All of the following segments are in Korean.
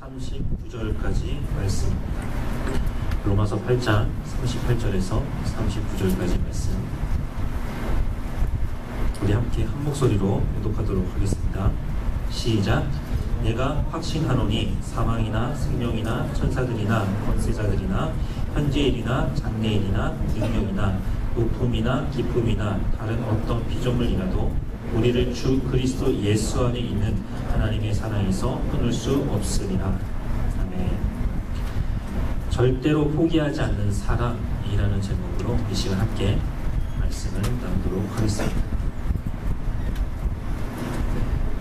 39절까지 말씀입니다. 로마서 8장 38절에서 39절까지 말씀. 우리 함께 한 목소리로 교독하도록 하겠습니다. 시작. 내가 확신하노니 사망이나 생명이나 천사들이나 권세자들이나 현재일이나 장래일이나 능력이나 높음이나 깊음이나 다른 어떤 피조물이라도 우리를 주 그리스도 예수 안에 있는 하나님의 사랑에서 끊을 수 없으리라. 아멘. 절대로 포기하지 않는 사랑이라는 제목으로 이 시간 함께 말씀을 나누도록 하겠습니다.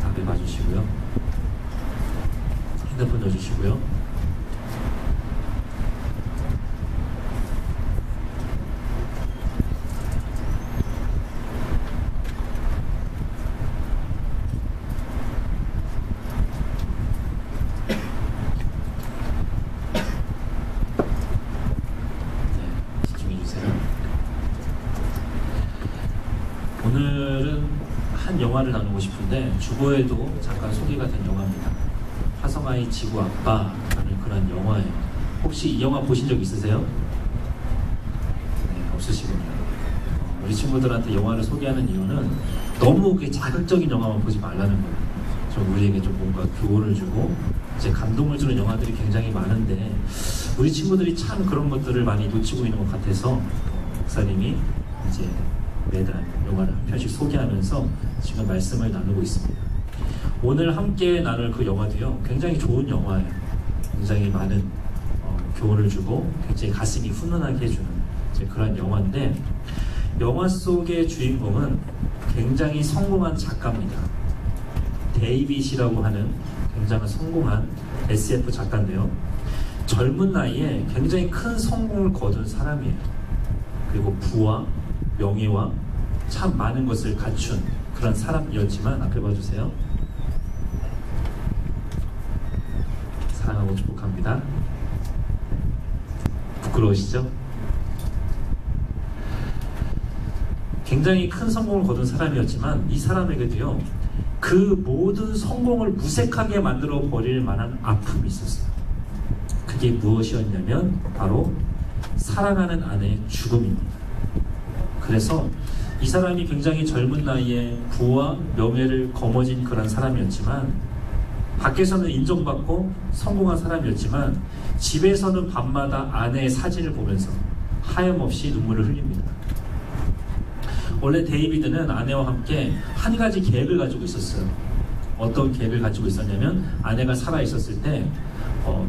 앞에 봐주시고요. 핸드폰 넣어주시고요. 오늘은 한 영화를 나누고 싶은데 주보에도 잠깐 소개가 된 영화입니다. 화성아이 지구 아빠라는 그런 영화예요. 혹시 이 영화 보신 적 있으세요? 네, 없으시군요. 우리 친구들한테 영화를 소개하는 이유는 너무 자극적인 영화만 보지 말라는 거예요. 좀 우리에게 좀 뭔가 교훈을 주고 이제 감동을 주는 영화들이 굉장히 많은데 우리 친구들이 참 그런 것들을 많이 놓치고 있는 것 같아서 목사님이 이제 매달 영화를 한 편씩 소개하면서 지금 말씀을 나누고 있습니다. 오늘 함께 나눌 그 영화도요 굉장히 좋은 영화예요. 굉장히 많은 교훈을 주고 굉장히 가슴이 훈훈하게 해주는 그런 영화인데 영화 속의 주인공은 굉장히 성공한 작가입니다. 데이빗이라고 하는 굉장히 성공한 SF 작가인데요. 젊은 나이에 굉장히 큰 성공을 거둔 사람이에요. 그리고 부와 명예와 참 많은 것을 갖춘 그런 사람이었지만 앞에 봐주세요. 사랑하고 축복합니다. 부끄러우시죠? 굉장히 큰 성공을 거둔 사람이었지만 이 사람에게도요 그 모든 성공을 무색하게 만들어 버릴 만한 아픔이 있었어요. 그게 무엇이었냐면 바로 사랑하는 아내의 죽음입니다. 그래서 이 사람이 굉장히 젊은 나이에 부와 명예를 거머쥔 그런 사람이었지만 밖에서는 인정받고 성공한 사람이었지만 집에서는 밤마다 아내의 사진을 보면서 하염없이 눈물을 흘립니다. 원래 데이비드는 아내와 함께 한 가지 계획을 가지고 있었어요. 어떤 계획을 가지고 있었냐면 아내가 살아있었을 때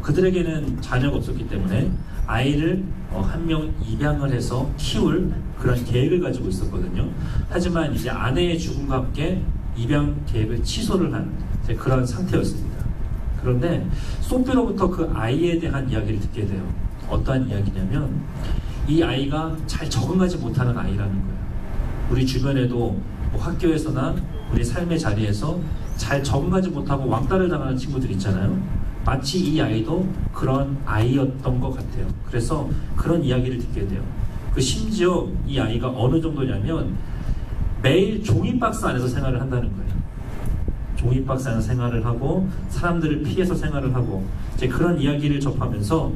그들에게는 자녀가 없었기 때문에 아이를 한 명 입양을 해서 키울 그런 계획을 가지고 있었거든요. 하지만 이제 아내의 죽음과 함께 입양 계획을 취소를 한 그런 상태였습니다. 그런데 소피로부터 그 아이에 대한 이야기를 듣게 돼요. 어떠한 이야기냐면 이 아이가 잘 적응하지 못하는 아이라는 거예요. 우리 주변에도 학교에서나 우리 삶의 자리에서 잘 적응하지 못하고 왕따를 당하는 친구들 있잖아요. 마치 이 아이도 그런 아이였던 것 같아요. 그래서 그런 이야기를 듣게 돼요. 심지어 이 아이가 어느 정도냐면 매일 종이박스 안에서 생활을 한다는 거예요. 종이박스 안에서 생활을 하고 사람들을 피해서 생활을 하고 이제 그런 이야기를 접하면서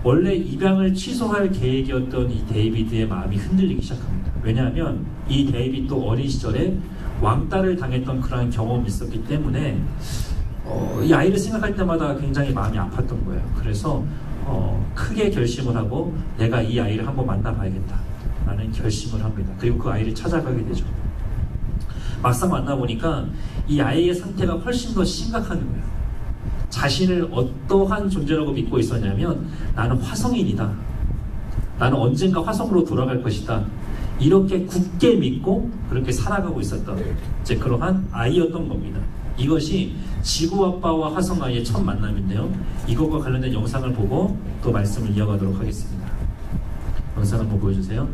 원래 입양을 취소할 계획이었던 이 데이비드의 마음이 흔들리기 시작합니다. 왜냐하면 이 데이비드도 어린 시절에 왕따를 당했던 그런 경험이 있었기 때문에 이 아이를 생각할 때마다 굉장히 마음이 아팠던 거예요. 그래서 크게 결심을 하고 내가 이 아이를 한번 만나봐야겠다 라는 결심을 합니다. 그리고 그 아이를 찾아가게 되죠. 막상 만나보니까 이 아이의 상태가 훨씬 더 심각한 거예요. 자신을 어떠한 존재라고 믿고 있었냐면 나는 화성인이다. 나는 언젠가 화성으로 돌아갈 것이다. 이렇게 굳게 믿고 그렇게 살아가고 있었던 이제 그러한 아이였던 겁니다. 이것이 지구 아빠와 화성 아이의 첫 만남인데요. 이것과 관련된 영상을 보고 또 말씀을 이어가도록 하겠습니다. 영상 한번 보여주세요.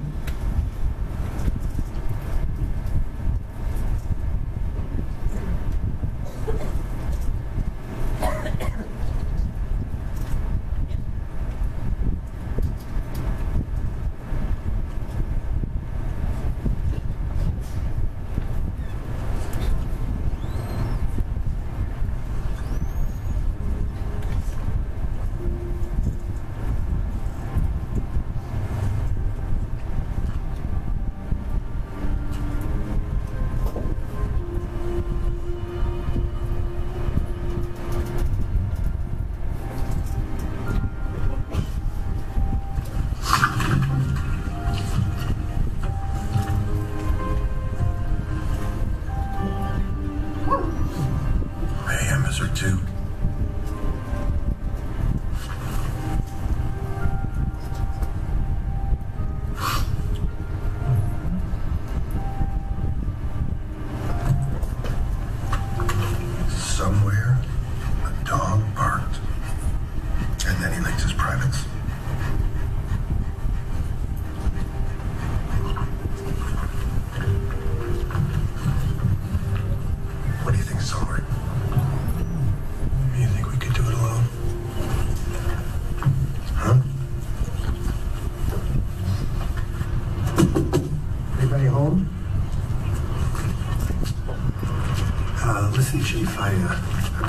Chief, I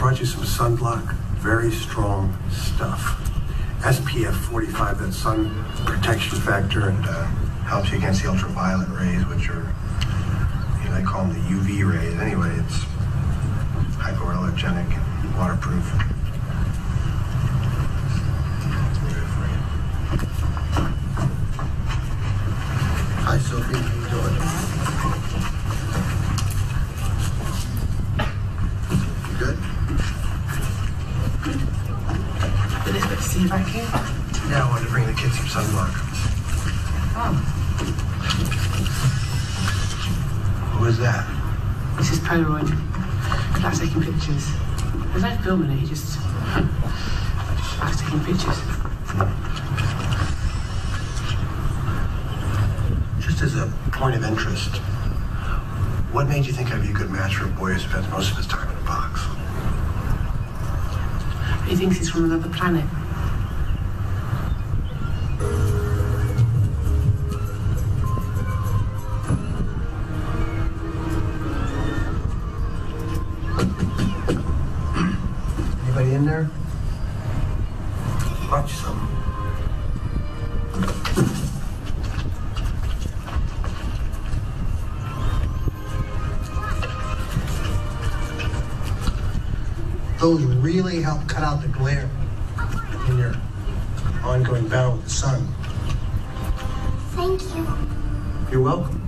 brought you some sunblock, very strong stuff. SPF 45, that sun protection factor, and helps you against the ultraviolet rays, which are, they call them the UV rays. Anyway, it's hypoallergenic and waterproof. Hi, Sophie. How you doing? You good? Did they expect to see you back here? Yeah, I wanted to bring the kids some sunblock. Oh. Who is that? This is Polaroid. He likes taking pictures. There's no filming it, he just likes taking pictures. Just as a point of interest, what made you think I'd be a good match for a boy who spends most of his time in a box? He thinks he's from another planet. Anybody in there? Watch some. Those really help cut out the glare in your ongoing battle with the sun. Thank you. You're welcome.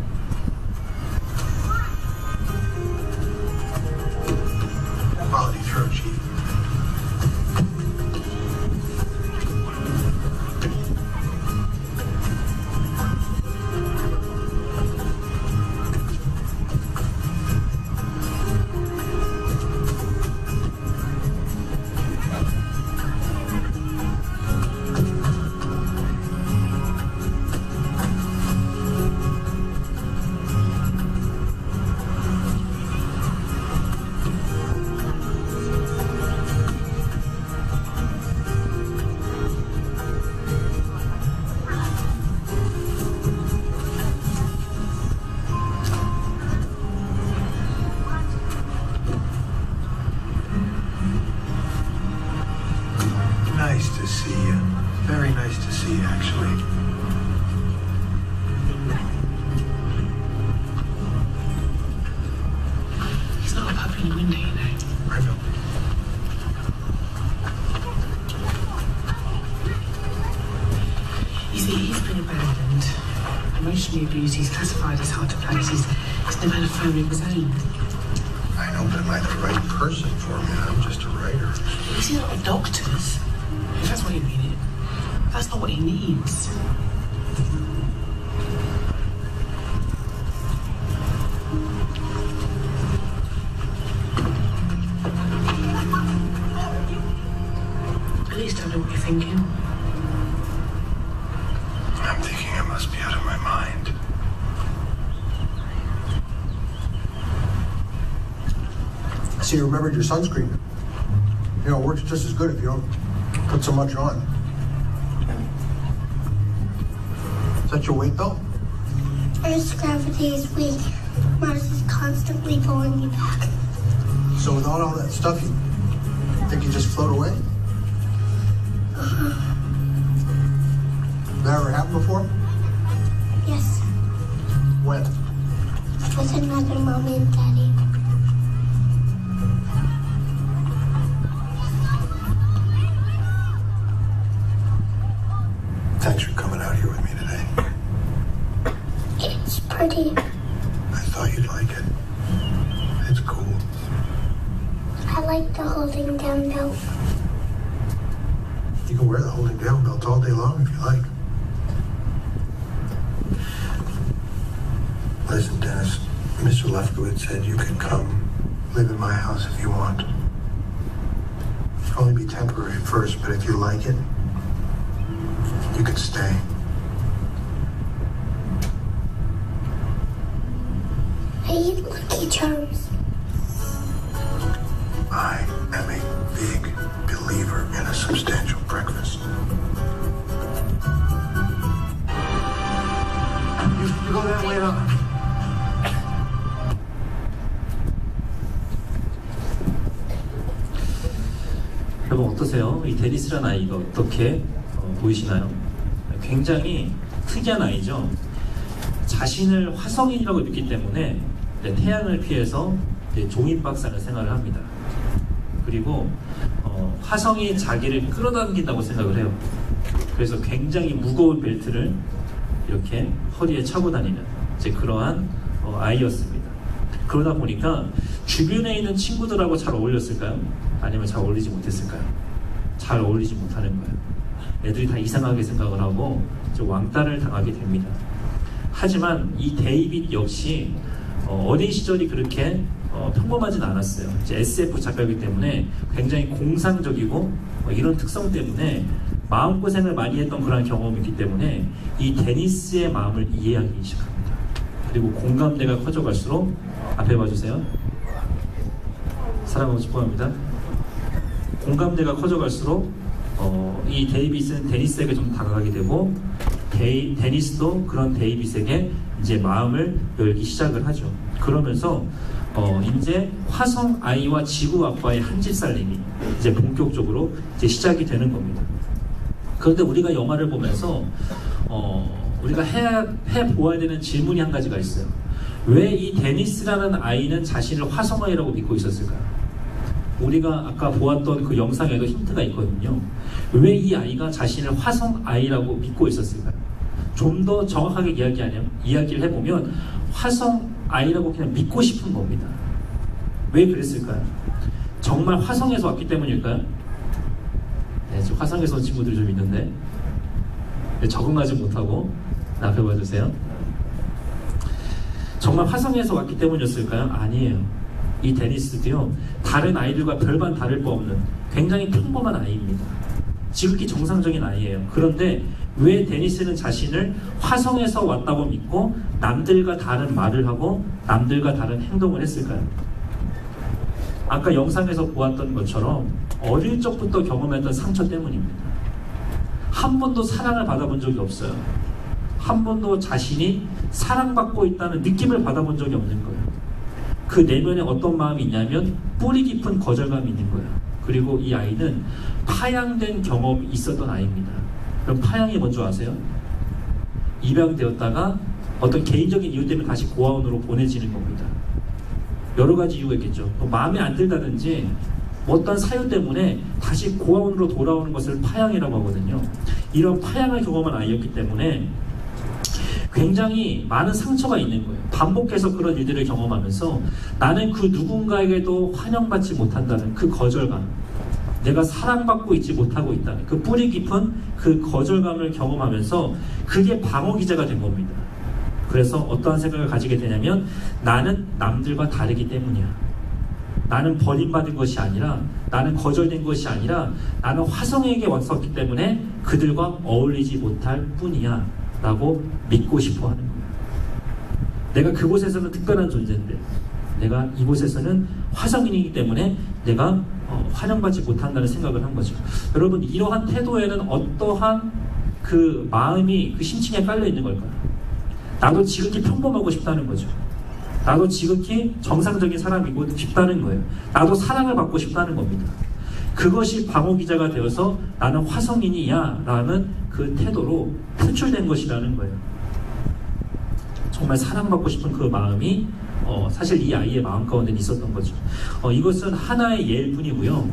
Quality throw, Chief. Nice to see you. Very nice to see you, actually. He's not a puppy in the window, you know. I know. You see, he's been abandoned, emotionally abused, he's classified as hard to place, he's never had a phone of his own. I know, but am I the right person for me? I'm just a writer. You see, a lot of doctors, if that's what you mean, that's not what he needs. At least I know what you're thinking. I'm thinking I must be out of my mind. See, you remembered your sunscreen. It works just as good if you don't put so much on. Is that your weight belt? Earth's gravity is weak. Mars is constantly pulling me back. So without all that stuff, you think you just float away? That ever happened before? Yes, When? with another mommy and daddy. Thanks for coming out here with me today. It's pretty. I thought you'd like it. It's cool. I like the holding down belt. You can wear the holding down belt all day long if you like. Listen, Dennis, Mr. Lefkowitz said you could come live in my house if you want. It'll only be temporary at first, but if you like it, you can stay. I eat Lucky Charms. I am a big believer in a substantial breakfast. You go that way on. 여러분 어떠세요? 이 데니스라는 아이가 어떻게 보이시나요? 굉장히 특이한 아이죠. 자신을 화성인이라고 느끼기 때문에 태양을 피해서 종이박산을 생활을 합니다. 그리고 화성이 자기를 끌어당긴다고 생각을 해요. 그래서 굉장히 무거운 벨트를 이렇게 허리에 차고 다니는 그러한 아이였습니다. 그러다 보니까 주변에 있는 친구들하고 잘 어울렸을까요? 아니면 잘 어울리지 못했을까요? 잘 어울리지 못하는 거예요. 애들이 다 이상하게 생각을 하고 왕따를 당하게 됩니다. 하지만 이 데이빗 역시 어린 시절이 그렇게 평범하진 않았어요. 이제 SF 작가이기 때문에 굉장히 공상적이고 이런 특성 때문에 마음고생을 많이 했던 그런 경험이 있기 때문에 이 데니스의 마음을 이해하기 시작합니다. 그리고 공감대가 커져갈수록 앞에 봐주세요. 사랑하고 싶어합니다. 공감대가 커져갈수록 이 데이빗은 데니스에게 좀 다가가게 되고 데니스도 그런 데이빗에게 이제 마음을 열기 시작을 하죠. 그러면서 이제 화성 아이와 지구 아빠의 한집 살림이 이제 본격적으로 이제 시작이 되는 겁니다. 그런데 우리가 영화를 보면서 우리가 해 보아야 되는 질문이 한 가지가 있어요. 왜 이 데니스라는 아이는 자신을 화성 아이라고 믿고 있었을까요? 우리가 아까 보았던 그 영상에도 힌트가 있거든요. 왜 이 아이가 자신을 화성 아이라고 믿고 있었을까요? 좀 더 정확하게 이야기를 해보면 화성 아이라고 그냥 믿고 싶은 겁니다. 왜 그랬을까요? 정말 화성에서 왔기 때문일까요? 네, 지금 화성에서 온 친구들이 좀 있는데 적응하지 못하고 앞에 봐주세요. 정말 화성에서 왔기 때문이었을까요? 아니에요. 이 데니스도요, 다른 아이들과 별반 다를 바 없는 굉장히 평범한 아이입니다. 지극히 정상적인 아이예요. 그런데 왜 데니스는 자신을 화성에서 왔다고 믿고 남들과 다른 말을 하고 남들과 다른 행동을 했을까요? 아까 영상에서 보았던 것처럼 어릴 적부터 경험했던 상처 때문입니다. 한 번도 사랑을 받아본 적이 없어요. 한 번도 자신이 사랑받고 있다는 느낌을 받아본 적이 없는 거예요. 그 내면에 어떤 마음이 있냐면 뿌리 깊은 거절감이 있는 거예요. 그리고 이 아이는 파양된 경험이 있었던 아이입니다. 그럼 파양이 뭔지 아세요? 입양되었다가 어떤 개인적인 이유 때문에 다시 고아원으로 보내지는 겁니다. 여러 가지 이유가 있겠죠. 마음에 안 들다든지 어떤 사유 때문에 다시 고아원으로 돌아오는 것을 파양이라고 하거든요. 이런 파양을 경험한 아이였기 때문에 굉장히 많은 상처가 있는 거예요. 반복해서 그런 일들을 경험하면서 나는 그 누군가에게도 환영받지 못한다는 그 거절감, 내가 사랑받고 있지 못하고 있다는 그 뿌리 깊은 그 거절감을 경험하면서 그게 방어 기제가 된 겁니다. 그래서 어떠한 생각을 가지게 되냐면 나는 남들과 다르기 때문이야. 나는 버림받은 것이 아니라, 나는 거절된 것이 아니라 나는 화성에게 왔었기 때문에 그들과 어울리지 못할 뿐이야 라고 믿고 싶어 하는 거예요. 내가 그곳에서는 특별한 존재인데 내가 이곳에서는 화성인이기 때문에 내가 환영받지 못한다는 생각을 한 거죠. 여러분, 이러한 태도에는 어떠한 그 마음이 그 심층에 깔려 있는 걸까요? 나도 지극히 평범하고 싶다는 거죠. 나도 지극히 정상적인 사람이고 싶다는 거예요. 나도 사랑을 받고 싶다는 겁니다. 그것이 방어기자가 되어서 나는 화성인이야 라는 그 태도로 표출된 것이라는 거예요. 정말 사랑받고 싶은 그 마음이 사실 이 아이의 마음 가운데 있었던 거죠. 이것은 하나의 예일 뿐이고요.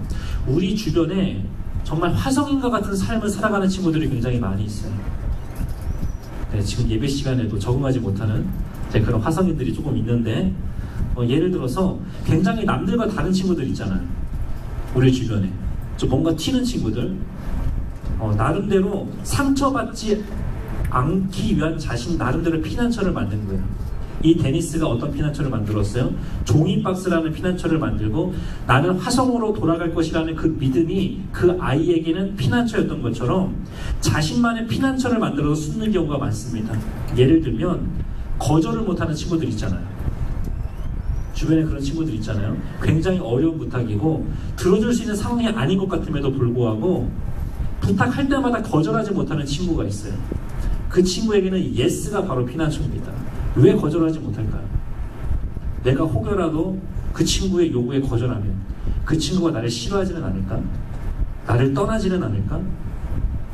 우리 주변에 정말 화성인과 같은 삶을 살아가는 친구들이 굉장히 많이 있어요. 네, 지금 예배 시간에도 적응하지 못하는 그런 화성인들이 조금 있는데 예를 들어서 굉장히 남들과 다른 친구들 있잖아요. 우리 주변에 좀 뭔가 튀는 친구들, 나름대로 상처받지 않기 위한 자신 나름대로 피난처를 만든 거예요. 이 데니스가 어떤 피난처를 만들었어요? 종이박스라는 피난처를 만들고 나는 화성으로 돌아갈 것이라는 그 믿음이 그 아이에게는 피난처였던 것처럼 자신만의 피난처를 만들어서 숨는 경우가 많습니다. 예를 들면 거절을 못하는 친구들 있잖아요. 주변에 그런 친구들 있잖아요. 굉장히 어려운 부탁이고 들어줄 수 있는 상황이 아닌 것 같음에도 불구하고 부탁할 때마다 거절하지 못하는 친구가 있어요. 그 친구에게는 예스가 바로 피난처입니다. 왜 거절하지 못할까요? 내가 혹여라도 그 친구의 요구에 거절하면 그 친구가 나를 싫어하지는 않을까? 나를 떠나지는 않을까?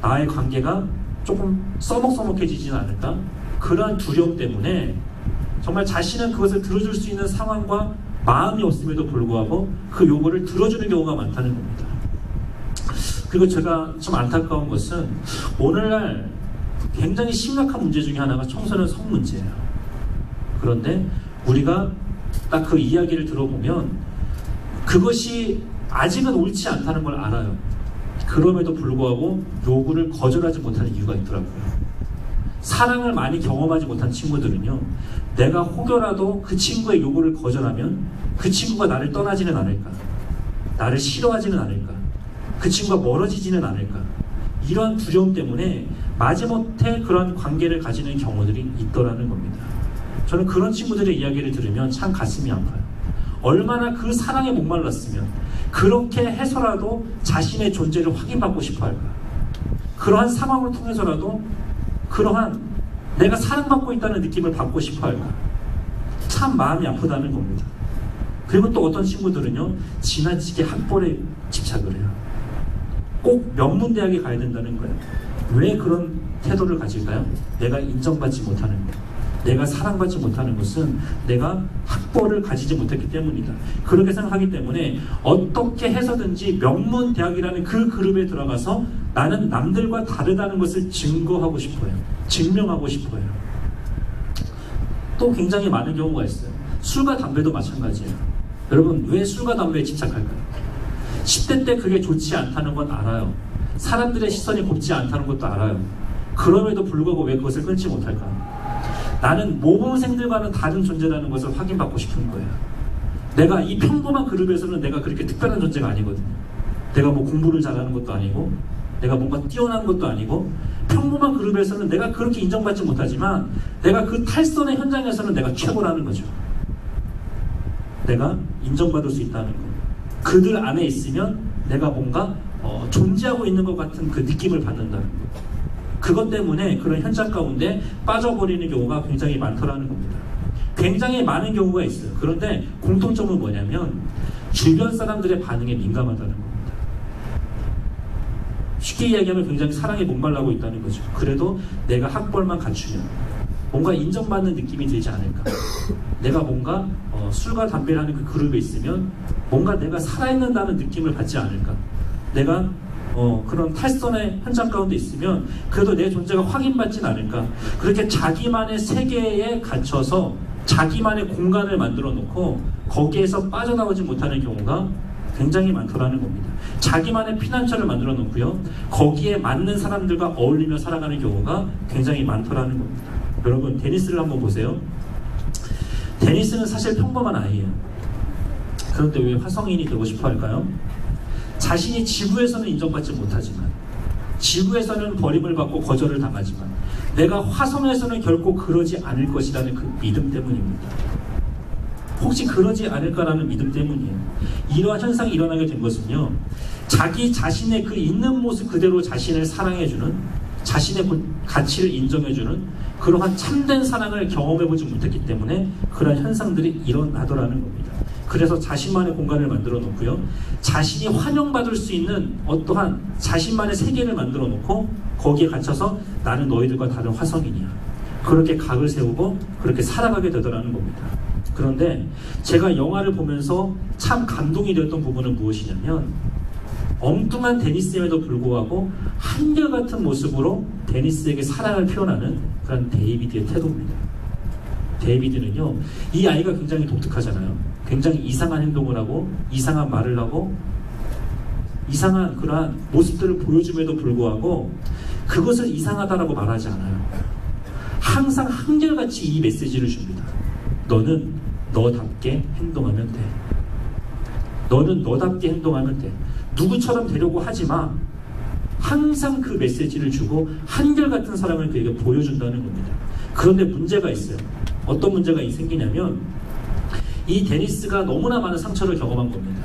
나의 관계가 조금 써먹써먹해지지는 않을까? 그러한 두려움 때문에 정말 자신은 그것을 들어줄 수 있는 상황과 마음이 없음에도 불구하고 그 요구를 들어주는 경우가 많다는 겁니다. 그리고 제가 좀 안타까운 것은 오늘날 굉장히 심각한 문제 중에 하나가 청소년 성 문제예요. 그런데 우리가 딱 그 이야기를 들어보면 그것이 아직은 옳지 않다는 걸 알아요. 그럼에도 불구하고 요구를 거절하지 못하는 이유가 있더라고요. 사랑을 많이 경험하지 못한 친구들은요, 내가 혹여라도 그 친구의 요구를 거절하면 그 친구가 나를 떠나지는 않을까, 나를 싫어하지는 않을까, 그 친구가 멀어지지는 않을까, 이러한 두려움 때문에 마지못해 그런 관계를 가지는 경우들이 있더라는 겁니다. 저는 그런 친구들의 이야기를 들으면 참 가슴이 아파요. 얼마나 그 사랑에 목말랐으면 그렇게 해서라도 자신의 존재를 확인받고 싶어 할까. 그러한 상황을 통해서라도 그러한 내가 사랑받고 있다는 느낌을 받고 싶어 할까. 참 마음이 아프다는 겁니다. 그리고 또 어떤 친구들은요, 지나치게 학벌에 집착을 해요. 꼭 명문대학에 가야 된다는 거예요. 왜 그런 태도를 가질까요? 내가 인정받지 못하는 거예요. 내가 사랑받지 못하는 것은 내가 학벌을 가지지 못했기 때문이다. 그렇게 생각하기 때문에 어떻게 해서든지 명문대학이라는 그 그룹에 들어가서 나는 남들과 다르다는 것을 증거하고 싶어요. 증명하고 싶어요. 또 굉장히 많은 경우가 있어요. 술과 담배도 마찬가지예요. 여러분, 왜 술과 담배에 집착할까요? 10대 때 그게 좋지 않다는 건 알아요. 사람들의 시선이 곱지 않다는 것도 알아요. 그럼에도 불구하고 왜 그것을 끊지 못할까? 나는 모범생들과는 다른 존재라는 것을 확인받고 싶은 거예요. 내가 이 평범한 그룹에서는 내가 그렇게 특별한 존재가 아니거든요. 내가 뭐 공부를 잘하는 것도 아니고 내가 뭔가 뛰어난 것도 아니고 평범한 그룹에서는 내가 그렇게 인정받지 못하지만 내가 그 탈선의 현장에서는 내가 최고라는 거죠. 내가 인정받을 수 있다는 거. 그들 안에 있으면 내가 뭔가 존재하고 있는 것 같은 그 느낌을 받는다는 거. 그것 때문에 그런 현장 가운데 빠져버리는 경우가 굉장히 많더라는 겁니다. 굉장히 많은 경우가 있어요. 그런데 공통점은 뭐냐면 주변 사람들의 반응에 민감하다는 겁니다. 쉽게 이야기하면 굉장히 사랑에 목말라고 있다는 거죠. 그래도 내가 학벌만 갖추면 뭔가 인정받는 느낌이 들지 않을까. 내가 뭔가 술과 담배를 하는 그 그룹에 있으면 뭔가 내가 살아있는다는 느낌을 받지 않을까. 내가 그런 탈선의 현장 가운데 있으면 그래도 내 존재가 확인받진 않을까. 그렇게 자기만의 세계에 갇혀서 자기만의 공간을 만들어 놓고 거기에서 빠져나오지 못하는 경우가 굉장히 많더라는 겁니다. 자기만의 피난처를 만들어 놓고요, 거기에 맞는 사람들과 어울리며 살아가는 경우가 굉장히 많더라는 겁니다. 여러분, 데니스를 한번 보세요. 데니스는 사실 평범한 아이예요. 그런데 왜 화성인이 되고 싶어 할까요? 자신이 지구에서는 인정받지 못하지만, 지구에서는 버림을 받고 거절을 당하지만 내가 화성에서는 결코 그러지 않을 것이라는 그 믿음 때문입니다. 혹시 그러지 않을까라는 믿음 때문이에요. 이러한 현상이 일어나게 된 것은요, 자기 자신의 그 있는 모습 그대로 자신을 사랑해주는, 자신의 가치를 인정해주는 그러한 참된 사랑을 경험해보지 못했기 때문에 그러한 현상들이 일어나더라는 겁니다. 그래서 자신만의 공간을 만들어 놓고요, 자신이 환영받을 수 있는 어떠한 자신만의 세계를 만들어 놓고 거기에 갇혀서 나는 너희들과 다른 화성인이야, 그렇게 각을 세우고 그렇게 살아가게 되더라는 겁니다. 그런데 제가 영화를 보면서 참 감동이 되었던 부분은 무엇이냐면, 엉뚱한 데니스임에도 불구하고 한결같은 모습으로 데니스에게 사랑을 표현하는 그런 데이비드의 태도입니다. 데이비드는요, 이 아이가 굉장히 독특하잖아요. 굉장히 이상한 행동을 하고 이상한 말을 하고 이상한 그러한 모습들을 보여줌에도 불구하고 그것을 이상하다라고 말하지 않아요. 항상 한결같이 이 메시지를 줍니다. 너는 너답게 행동하면 돼. 너는 너답게 행동하면 돼. 누구처럼 되려고 하지 마. 항상 그 메시지를 주고 한결같은 사랑을 그에게 보여준다는 겁니다. 그런데 문제가 있어요. 어떤 문제가 생기냐면, 이 데니스가 너무나 많은 상처를 경험한 겁니다.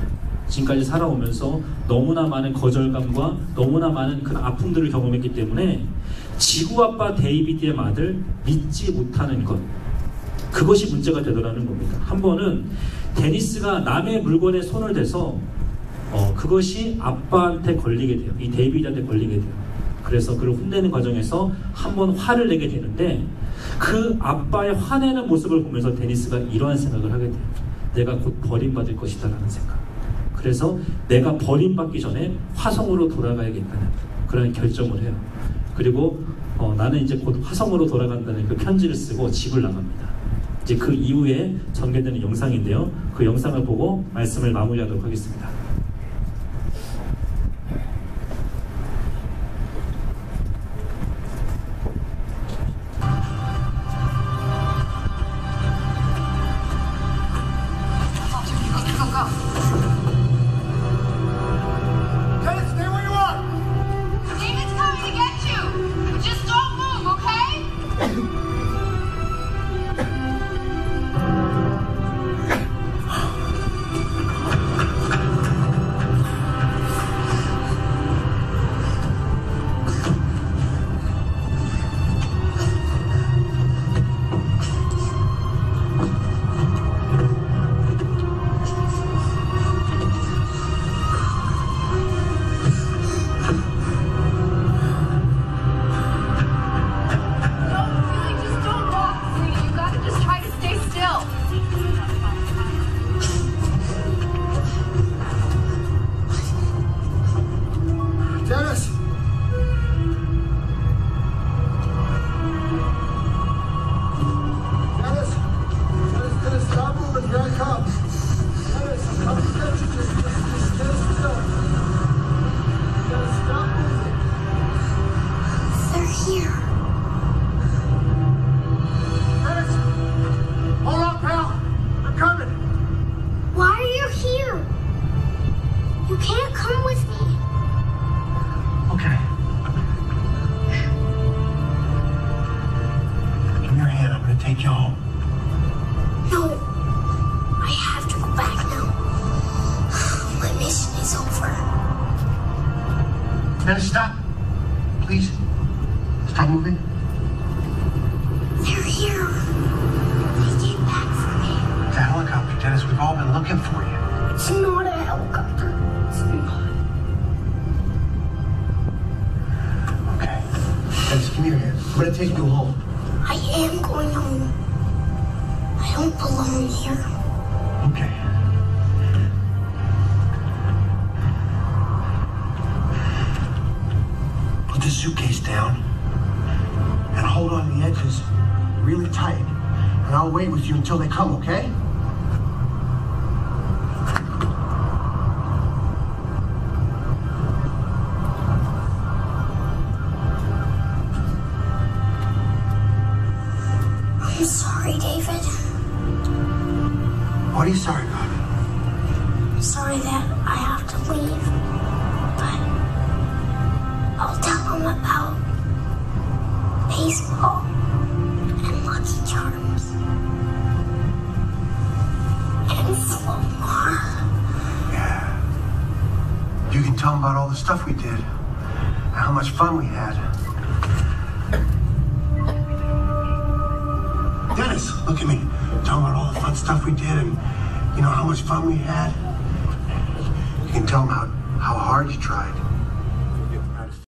지금까지 살아오면서 너무나 많은 거절감과 너무나 많은 그런 아픔들을 경험했기 때문에 지구아빠 데이비드의 말을 믿지 못하는 것, 그것이 문제가 되더라는 겁니다. 한 번은 데니스가 남의 물건에 손을 대서 그것이 아빠한테 걸리게 돼요. 이 데이비드한테 걸리게 돼요. 그래서 그를 혼내는 과정에서 한번 화를 내게 되는데 그 아빠의 화내는 모습을 보면서 데니스가 이러한 생각을 하게 돼요. 내가 곧 버림받을 것이다 라는 생각. 그래서 내가 버림받기 전에 화성으로 돌아가야겠다는 그런 결정을 해요. 그리고 나는 이제 곧 화성으로 돌아간다는 그 편지를 쓰고 집을 나갑니다. 이제 그 이후에 전개되는 영상인데요. 그 영상을 보고 말씀을 마무리하도록 하겠습니다. Dennis, stay where you are! David's coming to get you! Just don't move, okay? Just don't walk, sweetie. You gotta just try to stay still. Dennis! Dennis, stop moving. Here I come. Dennis, I'm coming to get you. Just stay still. Dennis, stop moving. They're here. Dennis! Hold on, pal. I'm coming. Why are you here? You can't come with me. Okay. Give me your hand. I'm going to take you home. No. I have to go back now. My mission is over. Dennis, stop. Please. Stop moving. They're here. They came back for me. It's a helicopter, Dennis. We've all been looking for you. It's not a helicopter. It's not. Okay. Dennis, give me your hand. I'm going to take you home. I am going home. I don't belong here. Okay. Put the suitcase down and hold on to the edges really tight. And I'll wait with you until they come, okay? I'm sorry, David. What are you sorry about? I'm sorry that I have to leave. But I'll tell them about baseball and Lucky Charms and Flomar. Yeah. You can tell them about all the stuff we did and how much fun we had. Dennis, look at me. Tell them about all the fun stuff we did and, you know, how much fun we had. You can tell them how hard you tried.